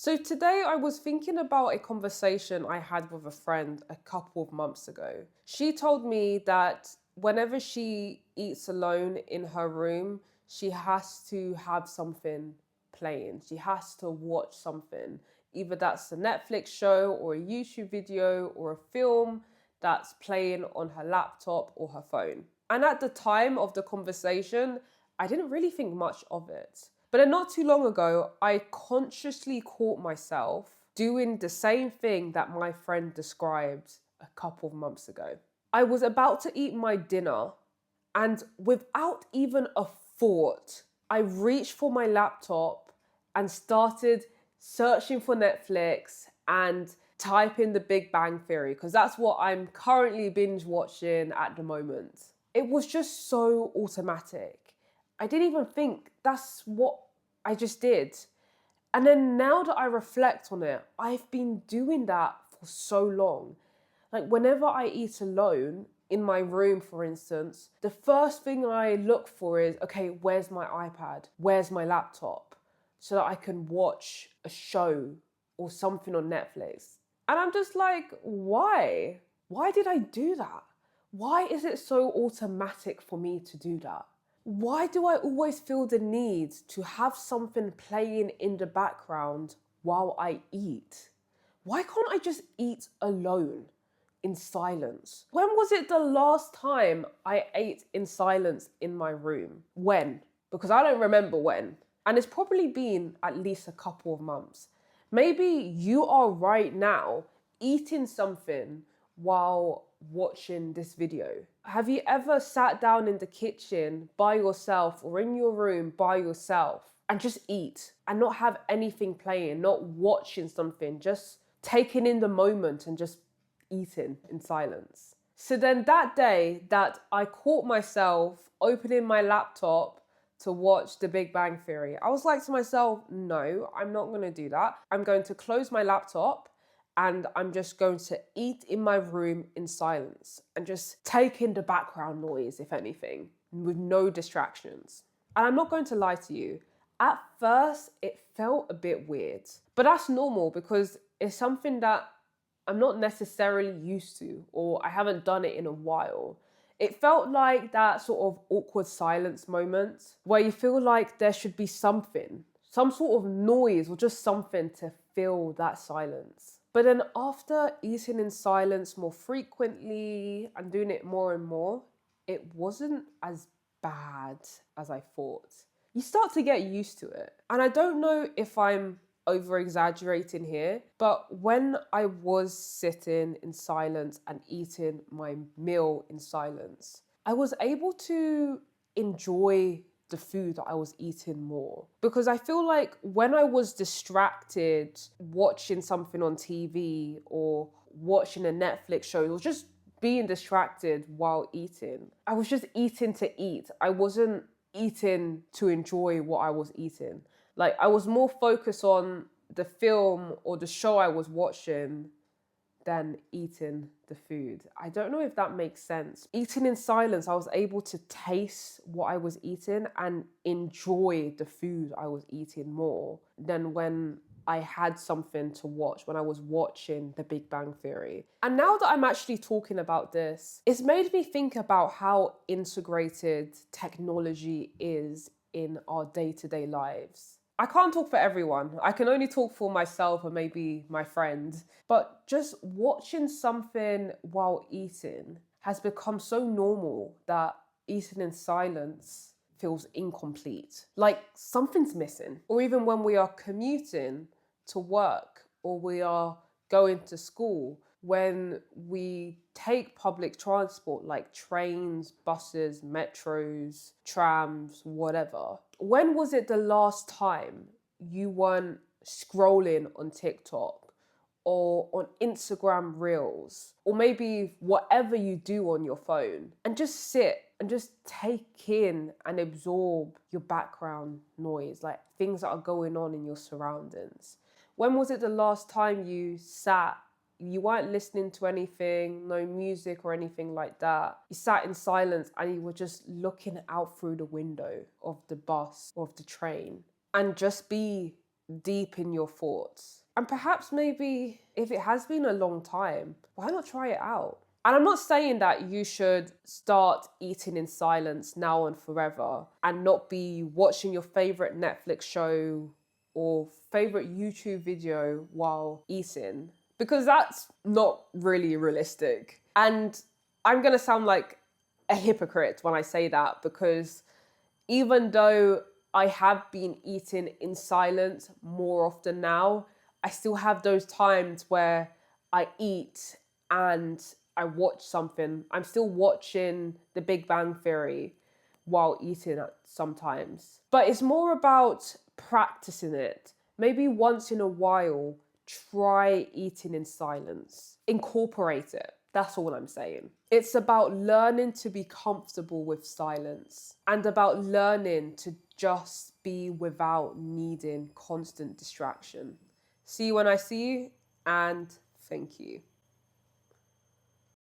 So today I was thinking about a conversation I had with a friend a couple of months ago. She told me that whenever she eats alone in her room, she has to have something playing. She has to watch something. Either that's a Netflix show or a YouTube video or a film that's playing on her laptop or her phone. And at the time of the conversation, I didn't really think much of it. But then not too long ago, I consciously caught myself doing the same thing that my friend described a couple of months ago. I was about to eat my dinner, and without even a thought, I reached for my laptop and started searching for Netflix and typing The Big Bang Theory, because that's what I'm currently binge watching at the moment. It was just so automatic. I didn't even think that's what I just did. And then now that I reflect on it, I've been doing that for so long. Like whenever I eat alone in my room, for instance, the first thing I look for is, okay, where's my iPad? Where's my laptop? So that I can watch a show or something on Netflix. And I'm just like, why? Why did I do that? Why is it so automatic for me to do that? Why do I always feel the need to have something playing in the background while I eat? Why can't I just eat alone in silence? When was it the last time I ate in silence in my room? When? Because I don't remember when. And it's probably been at least a couple of months. Maybe you are right now eating something while watching this video. Have you ever sat down in the kitchen by yourself or in your room by yourself and just eat and not have anything playing, not watching something, just taking in the moment and just eating in silence? So then that day that I caught myself opening my laptop to watch The Big Bang Theory, I was like to myself, no, I'm not going to do that. I'm going to close my laptop and I'm just going to eat in my room in silence and just take in the background noise, if anything, with no distractions. And I'm not going to lie to you, at first it felt a bit weird, but that's normal because it's something that I'm not necessarily used to, or I haven't done it in a while. It felt like that sort of awkward silence moment where you feel like there should be something, some sort of noise or just something to fill that silence. But then after eating in silence more frequently and doing it more and more, it wasn't as bad as I thought. You start to get used to it. And I don't know if I'm over exaggerating here, but when I was sitting in silence and eating my meal in silence, I was able to enjoy the food that I was eating more. Because I feel like when I was distracted watching something on TV or watching a Netflix show or just being distracted while eating, I was just eating to eat. I wasn't eating to enjoy what I was eating. Like I was more focused on the film or the show I was watching than eating the food. I don't know if that makes sense. Eating in silence, I was able to taste what I was eating and enjoy the food I was eating more than when I had something to watch, when I was watching The Big Bang Theory. And now that I'm actually talking about this, it's made me think about how integrated technology is in our day-to-day lives. I can't talk for everyone. I can only talk for myself or maybe my friend. But just watching something while eating has become so normal that eating in silence feels incomplete. Like something's missing. Or even when we are commuting to work or we are going to school, when we take public transport like trains, buses, metros, trams, whatever. When was it the last time you weren't scrolling on TikTok or on Instagram Reels or maybe whatever you do on your phone and just sit and just take in and absorb your background noise, like things that are going on in your surroundings? When was it the last time you sat, you weren't listening to anything, no music or anything like that? You sat in silence and you were just looking out through the window of the bus or of the train and just be deep in your thoughts. And perhaps maybe if it has been a long time, why not try it out? And I'm not saying that you should start eating in silence now and forever and not be watching your favorite Netflix show or favorite YouTube video while eating, because that's not really realistic. And I'm going to sound like a hypocrite when I say that, because even though I have been eating in silence more often now, I still have those times where I eat and I watch something. I'm still watching The Big Bang Theory while eating sometimes. But it's more about practicing it. Maybe once in a while, try eating in silence. Incorporate it. That's all I'm saying. It's about learning to be comfortable with silence and about learning to just be without needing constant distraction. See you when I see you, and thank you.